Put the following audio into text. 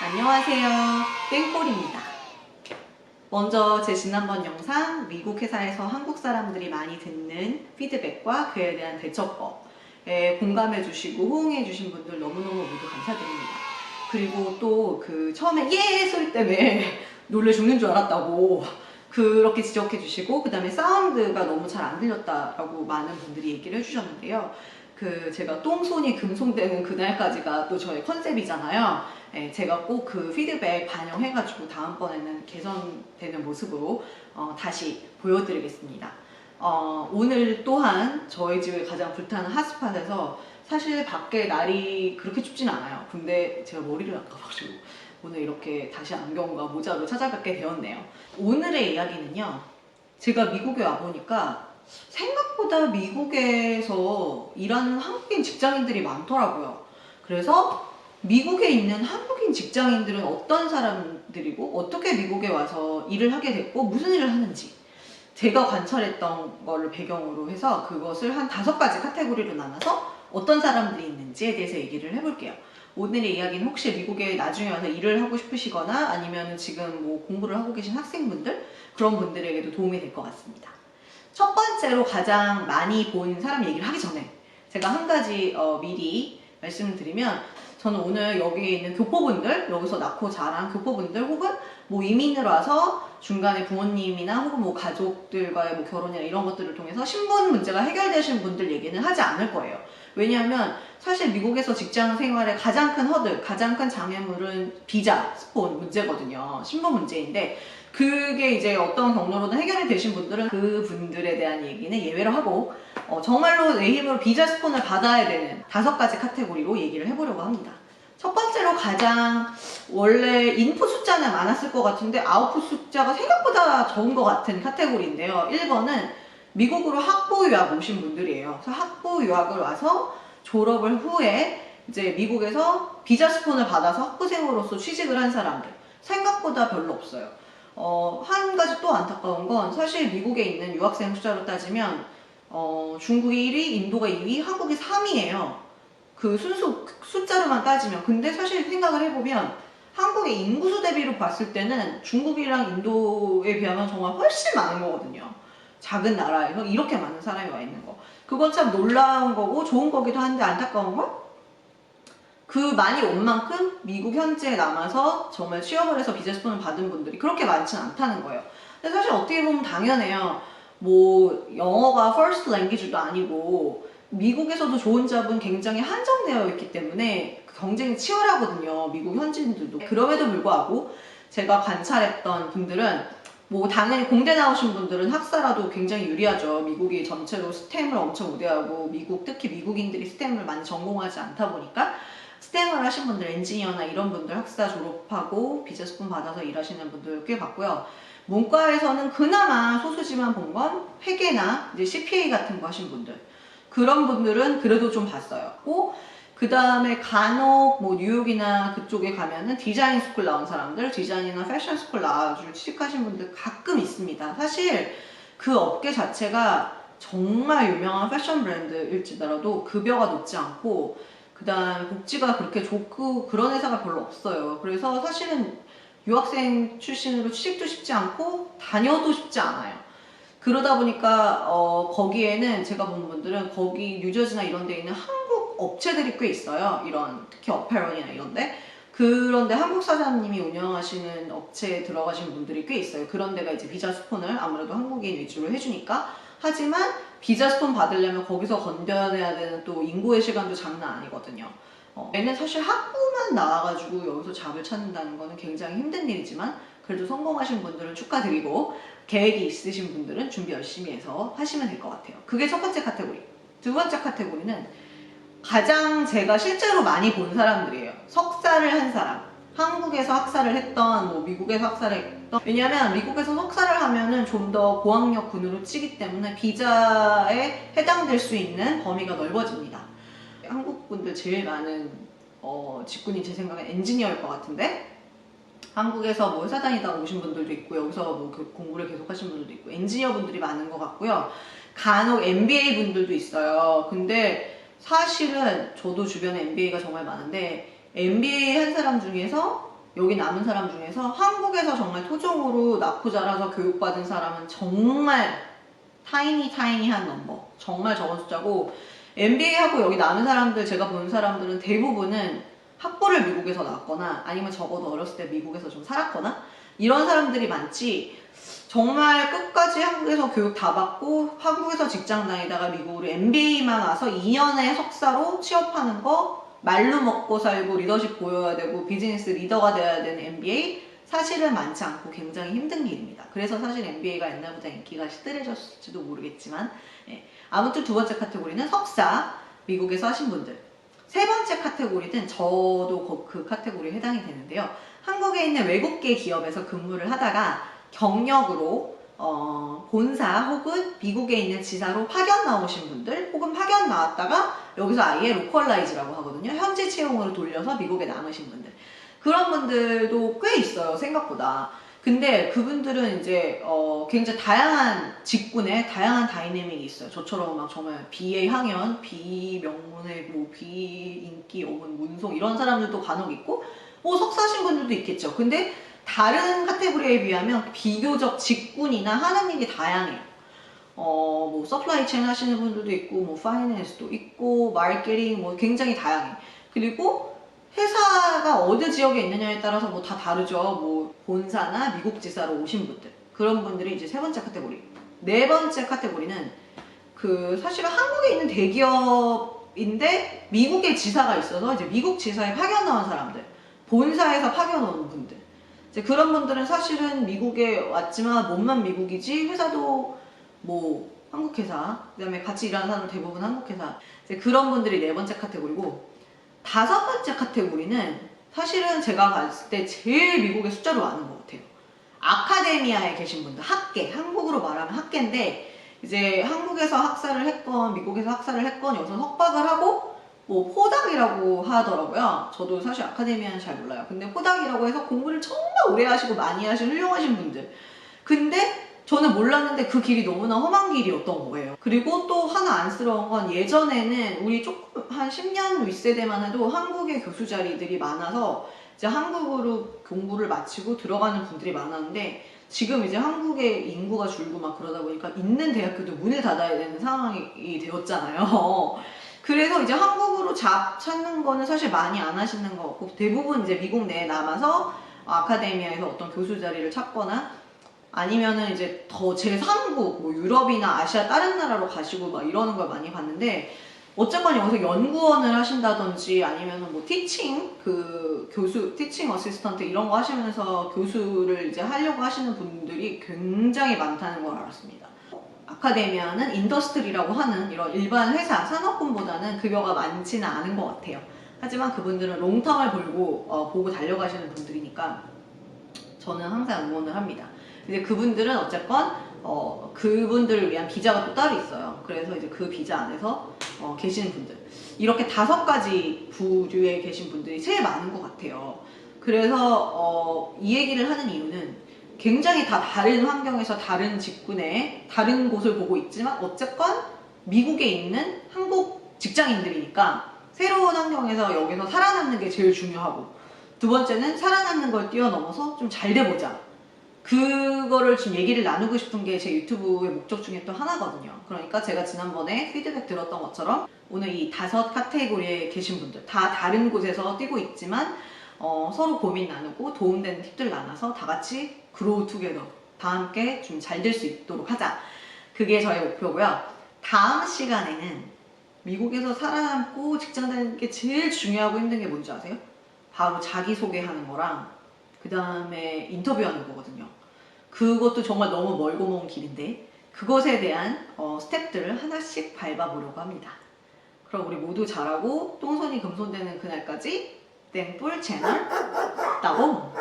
안녕하세요. 땡꼴입니다. 먼저 제 지난번 영상 미국 회사에서 한국 사람들이 많이 듣는 피드백과 그에 대한 대처법에 공감해 주시고 호응해 주신 분들 너무너무 모두 감사드립니다. 그리고 또 그 처음에 예 소리 때문에 놀래 죽는 줄 알았다고 그렇게 지적해 주시고, 그 다음에 사운드가 너무 잘 안 들렸다라고 많은 분들이 얘기를 해주셨는데요. 제가 똥손이 금손되는 그날까지가 또 저의 컨셉이잖아요. 네, 제가 꼭 그 피드백 반영해가지고 다음번에는 개선되는 모습으로 다시 보여드리겠습니다. 오늘 또한 저희 집을 가장 불타는 핫스팟에서 사실 밖에 날이 그렇게 춥진 않아요. 근데 제가 머리를 안 감아가지고 오늘 이렇게 다시 안경과 모자로 찾아뵙게 되었네요. 오늘의 이야기는요, 제가 미국에 와보니까 생각보다 미국에서 일하는 한국인 직장인들이 많더라고요. 그래서 미국에 있는 한국인 직장인들은 어떤 사람들이고 어떻게 미국에 와서 일을 하게 됐고 무슨 일을 하는지 제가 관찰했던 거를 배경으로 해서 그것을 한 5가지 카테고리로 나눠서 어떤 사람들이 있는지에 대해서 얘기를 해볼게요. 오늘의 이야기는 혹시 미국에 나중에 와서 일을 하고 싶으시거나 아니면 지금 뭐 공부를 하고 계신 학생분들, 그런 분들에게도 도움이 될 것 같습니다. 첫 번째로 가장 많이 본 사람 얘기를 하기 전에 제가 한 가지 미리 말씀을 드리면, 저는 오늘 여기 있는 교포분들, 여기서 낳고 자란 교포분들 혹은 뭐 이민을 와서 중간에 부모님이나 혹은 뭐 가족들과의 뭐 결혼이나 이런 것들을 통해서 신분 문제가 해결되신 분들 얘기는 하지 않을 거예요. 왜냐하면 사실 미국에서 직장 생활의 가장 큰 허들, 가장 큰 장애물은 비자, 스폰 문제거든요. 신분 문제인데, 그게 이제 어떤 경로로든 해결이 되신 분들은 그 분들에 대한 얘기는 예외로 하고, 정말로 내 힘으로 비자 스폰을 받아야 되는 5가지 카테고리로 얘기를 해보려고 합니다. 첫 번째로 가장 원래 인풋 숫자는 많았을 것 같은데 아웃풋 숫자가 생각보다 적은 것 같은 카테고리인데요. 1번은 미국으로 학부 유학 오신 분들이에요. 그래서 학부 유학을 와서 졸업을 후에 이제 미국에서 비자 스폰을 받아서 학부생으로서 취직을 한 사람들, 생각보다 별로 없어요. 한 가지 또 안타까운 건, 사실 미국에 있는 유학생 숫자로 따지면 중국이 1위, 인도가 2위, 한국이 3위예요. 그 순수 숫자로만 따지면. 근데 사실 생각을 해보면 한국의 인구수 대비로 봤을 때는 중국이랑 인도에 비하면 정말 훨씬 많은 거거든요. 작은 나라에서 이렇게 많은 사람이 와 있는 거, 그건 참 놀라운 거고 좋은 거기도 한데, 안타까운 건 그 많이 온 만큼 미국 현지에 남아서 정말 취업을 해서 비자 스폰을 받은 분들이 그렇게 많지는 않다는 거예요. 근데 사실 어떻게 보면 당연해요. 뭐 영어가 first language도 아니고 미국에서도 좋은 잡은 굉장히 한정되어 있기 때문에 경쟁이 치열하거든요, 미국 현지인들도. 그럼에도 불구하고 제가 관찰했던 분들은 뭐 당연히 공대 나오신 분들은 학사라도 굉장히 유리하죠. 미국이 전체로 스템을 엄청 우대하고, 미국, 특히 미국인들이 스템을 많이 전공하지 않다 보니까 스템을 하신 분들, 엔지니어나 이런 분들 학사 졸업하고 비자 스폰 받아서 일하시는 분들 꽤 봤고요. 문과에서는 그나마 소수지만 본 건 회계나 이제 CPA 같은 거 하신 분들, 그런 분들은 그래도 좀 봤어요. 그 다음에 간혹 뭐 뉴욕이나 그쪽에 가면은 디자인 스쿨 나온 사람들, 디자인이나 패션 스쿨 나와가지고 취직하신 분들 가끔 있습니다. 사실 그 업계 자체가 정말 유명한 패션 브랜드일지라도 급여가 높지 않고, 그 다음 복지가 그렇게 좋고 그런 회사가 별로 없어요. 그래서 사실은 유학생 출신으로 취직도 쉽지 않고 다녀도 쉽지 않아요. 그러다 보니까 거기에는 제가 본 분들은 거기 뉴저지나 이런 데 있는 한국 업체들이 꽤 있어요. 이런 특히 어페럴이나 이런데. 그런데 한국 사장님이 운영하시는 업체에 들어가신 분들이 꽤 있어요. 그런 데가 이제 비자 스폰을 아무래도 한국인 위주로 해주니까. 하지만 비자 스폰 받으려면 거기서 건뎌내야 되는 또 인고의 시간도 장난 아니거든요. 얘는 사실 학부만 나와가지고 여기서 잡을 찾는다는 거는 굉장히 힘든 일이지만, 그래도 성공하신 분들은 축하드리고 계획이 있으신 분들은 준비 열심히 해서 하시면 될 것 같아요. 그게 첫 번째 카테고리. 두 번째 카테고리는 가장 제가 실제로 많이 본 사람들이에요. 석사를 한 사람, 한국에서 학사를 했던, 뭐 미국에서 학사를 했던. 왜냐면 미국에서 석사를 하면은 좀 더 고학력 군으로 치기 때문에 비자에 해당될 수 있는 범위가 넓어집니다. 한국 분들 제일 많은 직군이 제 생각엔 엔지니어일 것 같은데, 한국에서 뭐 회사 다니다가 오신 분들도 있고, 여기서 뭐 공부를 계속 하신 분들도 있고, 엔지니어 분들이 많은 것 같고요. 간혹 MBA 분들도 있어요. 근데 사실은 저도 주변에 MBA가 정말 많은데, MBA 한 사람 중에서 여기 남은 사람 중에서 한국에서 정말 토종으로 낳고 자라서 교육받은 사람은 정말 타이니한 넘버, 정말 적은 숫자고, MBA하고 여기 남은 사람들, 제가 본 사람들은 대부분은 학부를 미국에서 나왔거나 아니면 적어도 어렸을 때 미국에서 좀 살았거나 이런 사람들이 많지, 정말 끝까지 한국에서 교육 다 받고 한국에서 직장 다니다가 미국으로 MBA만 와서 2년의 석사로 취업하는 거, 말로 먹고 살고 리더십 보여야 되고 비즈니스 리더가 돼야 되는 MBA 사실은 많지 않고 굉장히 힘든 길입니다. 그래서 사실 MBA가 옛날보다 인기가 시들해졌을지도 모르겠지만, 아무튼 두 번째 카테고리는 석사, 미국에서 하신 분들. 세 번째 카테고리는 저도 그 카테고리에 해당이 되는데요. 한국에 있는 외국계 기업에서 근무를 하다가 경력으로 본사 혹은 미국에 있는 지사로 파견 나오신 분들, 혹은 파견 나왔다가 여기서 아예 로컬라이즈라고 하거든요. 현지 채용으로 돌려서 미국에 남으신 분들. 그런 분들도 꽤 있어요, 생각보다. 근데 그분들은 이제 굉장히 다양한 직군에 다양한 다이내믹이 있어요. 저처럼 막 정말 BA 학연, B 명문의 뭐 B 인기 어문 문송 이런 사람들도 간혹 있고, 뭐 석사하신 분들도 있겠죠. 근데 다른 카테고리에 비하면 비교적 직군이나 하는 일이 다양해요. 뭐 서플라이 체인 하시는 분들도 있고, 뭐 파이낸스도 있고, 마케팅 뭐 굉장히 다양해. 그리고 회사가 어느 지역에 있느냐에 따라서 뭐 다 다르죠. 뭐 본사나 미국 지사로 오신 분들, 그런 분들이 이제 세 번째 카테고리. 네 번째 카테고리는 사실은 한국에 있는 대기업인데 미국에 지사가 있어서 이제 미국 지사에 파견 나온 사람들, 본사에서 파견 온 분들, 이제 그런 분들은 사실은 미국에 왔지만 몸만 미국이지 회사도 뭐 한국 회사, 그다음에 같이 일하는 사람은 대부분 한국 회사. 이제 그런 분들이 네 번째 카테고리고, 다섯 번째 카테고리는 사실은 제가 봤을 때 제일 미국의 숫자로 많은 것 같아요. 아카데미아에 계신 분들, 학계, 한국으로 말하면 학계인데, 이제 한국에서 학사를 했건 미국에서 학사를 했건 여기서 석박을 하고 뭐 포닥이라고 하더라고요. 저도 사실 아카데미아는 잘 몰라요. 근데 포닥이라고 해서 공부를 정말 오래 하시고 많이 하신 훌륭하신 분들. 근데 저는 몰랐는데 그 길이 너무나 험한 길이었던 거예요. 그리고 또 하나 안쓰러운 건, 예전에는 우리 조금 한 10년 윗세대만 해도 한국의 교수 자리들이 많아서 이제 한국으로 공부를 마치고 들어가는 분들이 많았는데, 지금 이제 한국의 인구가 줄고 막 그러다 보니까 있는 대학교도 문을 닫아야 되는 상황이 되었잖아요. 그래서 이제 한국으로 찾는 거는 사실 많이 안 하시는 것 같고, 대부분 이제 미국 내에 남아서 아카데미아에서 어떤 교수 자리를 찾거나, 아니면은 이제 더 제3국, 뭐 유럽이나 아시아 다른 나라로 가시고 막 이러는 걸 많이 봤는데, 어쨌건 여기서 연구원을 하신다든지 아니면은 뭐 티칭, 티칭 어시스턴트 이런 거 하시면서 교수를 이제 하려고 하시는 분들이 굉장히 많다는 걸 알았습니다. 아카데미아는 인더스트리라고 하는 이런 일반 회사, 산업군보다는 급여가 많지는 않은 것 같아요. 하지만 그분들은 롱텀을 보고 달려가시는 분들이니까 저는 항상 응원을 합니다. 이제 그분들은 어쨌건 그분들을 위한 비자가 또 따로 있어요. 그래서 이제 그 비자 안에서 계시는 분들, 이렇게 5가지 부류에 계신 분들이 제일 많은 것 같아요. 그래서 이 얘기를 하는 이유는, 굉장히 다 다른 환경에서 다른 직군에 다른 곳을 보고 있지만 어쨌건 미국에 있는 한국 직장인들이니까 새로운 환경에서 여기서 살아남는 게 제일 중요하고, 두 번째는 살아남는 걸 뛰어넘어서 좀 잘 돼보자, 그거를 지금 얘기를 나누고 싶은 게 제 유튜브의 목적 중에 또 하나거든요. 그러니까 제가 지난번에 피드백 들었던 것처럼 오늘 이 5 카테고리에 계신 분들, 다 다른 곳에서 뛰고 있지만 서로 고민 나누고 도움되는 팁들 나눠서 다 같이 그로우 투게더, 다 함께 좀 잘 될 수 있도록 하자, 그게 저의 목표고요. 다음 시간에는 미국에서 살아남고 직장 다니는 게 제일 중요하고 힘든 게 뭔지 아세요? 바로 자기소개하는 거랑 그 다음에 인터뷰하는 거거든요. 그것도 정말 너무 멀고 먼 길인데, 그것에 대한 스텝들을 하나씩 밟아보려고 합니다. 그럼 우리 모두 잘하고 똥손이 금손되는 그날까지 땡뿔 채널 따봉!